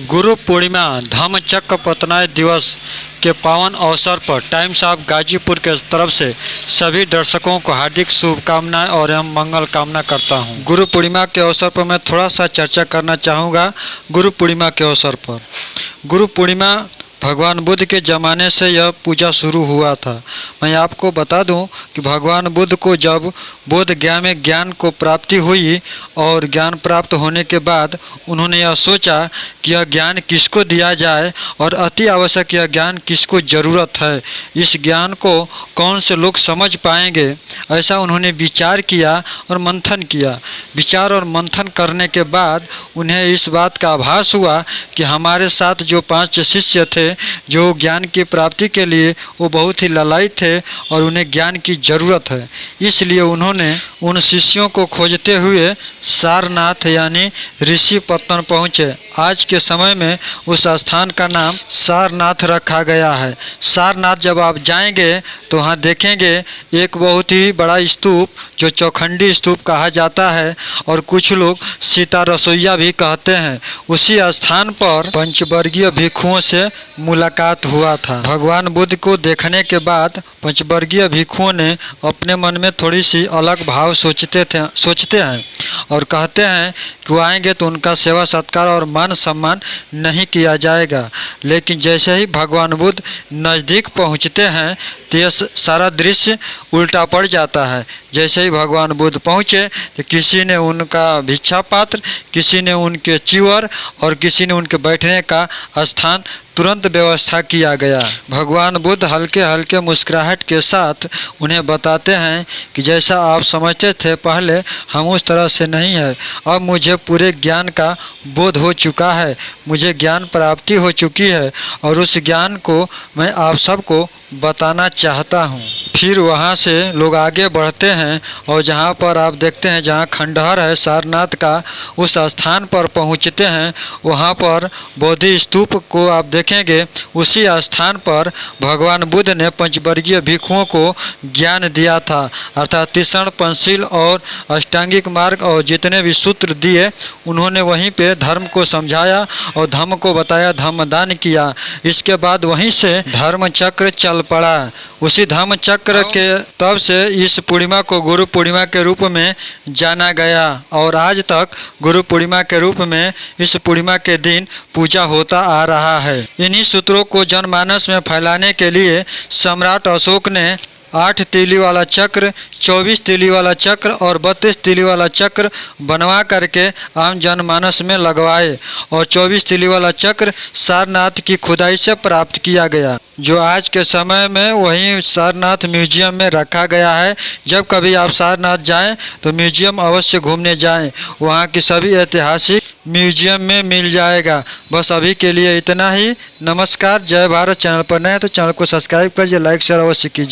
गुरु पूर्णिमा धम्म चक्र पतनाय दिवस के पावन अवसर पर टाइम्स ऑफ गाजीपुर के तरफ से सभी दर्शकों को हार्दिक शुभकामनाएं और एवं मंगल कामना करता हूं। गुरु पूर्णिमा के अवसर पर मैं थोड़ा सा चर्चा करना चाहूँगा। गुरु पूर्णिमा के अवसर पर गुरु पूर्णिमा भगवान बुद्ध के ज़माने से यह पूजा शुरू हुआ था। मैं आपको बता दूं कि भगवान बुद्ध को जब बोध गया में ज्ञान को प्राप्ति हुई और ज्ञान प्राप्त होने के बाद उन्होंने यह सोचा कि यह ज्ञान किसको दिया जाए और अति आवश्यक यह ज्ञान किसको ज़रूरत है, इस ज्ञान को कौन से लोग समझ पाएंगे। ऐसा उन्होंने विचार किया और मंथन किया। विचार और मंथन करने के बाद उन्हें इस बात का आभास हुआ कि हमारे साथ जो 5 शिष्य थे जो ज्ञान की प्राप्ति के लिए वो बहुत ही लालायित थे और उन्हें ज्ञान की ज़रूरत है। इसलिए उन्होंने उन शिष्यों को खोजते हुए सारनाथ यानी ऋषिपत्तन पहुँचे। आज के समय में उस स्थान का नाम सारनाथ रखा गया है। सारनाथ जब आप जाएंगे तो वहाँ देखेंगे एक बहुत ही बड़ा स्तूप जो चौखंडी स्तूप कहा जाता है और कुछ लोग सीता रसोईया भी कहते हैं। उसी स्थान पर पंचवर्गीय भिक्षुओं से मुलाकात हुआ था। भगवान बुद्ध को देखने के बाद पंचवर्गीय भिक्षुओं ने अपने मन में थोड़ी सी अलग भाव सोचते हैं और कहते हैं कि वो आएंगे तो उनका सेवा सत्कार और मान सम्मान नहीं किया जाएगा। लेकिन जैसे ही भगवान बुद्ध नज़दीक पहुंचते हैं तो यह सारा दृश्य उल्टा पड़ जाता है। जैसे ही भगवान बुद्ध पहुँचे तो किसी ने उनका भिक्षा पात्र, किसी ने उनके चिवर और किसी ने उनके बैठने का स्थान तुरंत व्यवस्था किया गया। भगवान बुद्ध हल्के हल्के मुस्कुराहट के साथ उन्हें बताते हैं कि जैसा आप समझते थे पहले हम उस तरह से नहीं है। अब मुझे पूरे ज्ञान का बोध हो चुका है, मुझे ज्ञान प्राप्ति हो चुकी है और उस ज्ञान को मैं आप सबको बताना चाहता हूँ। फिर वहाँ से लोग आगे बढ़ते हैं और जहाँ पर आप देखते हैं जहाँ खंडहर है सारनाथ का, उस स्थान पर पहुँचते हैं। वहाँ पर बोधि स्तूप को आप देखेंगे। उसी स्थान पर भगवान बुद्ध ने पंचवर्गीय भिक्षुओं को ज्ञान दिया था, अर्थात तीक्ष्ण, पंचशील और अष्टांगिक मार्ग और जितने भी सूत्र दिए उन्होंने वहीं पे धर्म को समझाया और धम्म को बताया, धम्मदान किया। इसके बाद वहीं से धर्म चक्र चल पड़ा। उसी धम्म चक्र के तब से इस पूर्णिमा को गुरु पूर्णिमा के रूप में जाना गया और आज तक गुरु पूर्णिमा के रूप में इस पूर्णिमा के दिन पूजा होता आ रहा है। इन्हीं सूत्रों को जनमानस में फैलाने के लिए सम्राट अशोक ने 8 तीली वाला चक्र, 24 तीली वाला चक्र और 32 तीली वाला चक्र बनवा करके आम जनमानस में लगवाए और 24 तीली वाला चक्र सारनाथ की खुदाई से प्राप्त किया गया, जो आज के समय में वहीं सारनाथ म्यूजियम में रखा गया है। जब कभी आप सारनाथ जाएं तो म्यूजियम अवश्य घूमने जाएं, वहाँ की सभी ऐतिहासिक म्यूजियम में मिल जाएगा। बस अभी के लिए इतना ही। नमस्कार, जय भारत। चैनल पर नए तो चैनल को सब्सक्राइब करिए, लाइक शेयर अवश्य कीजिए।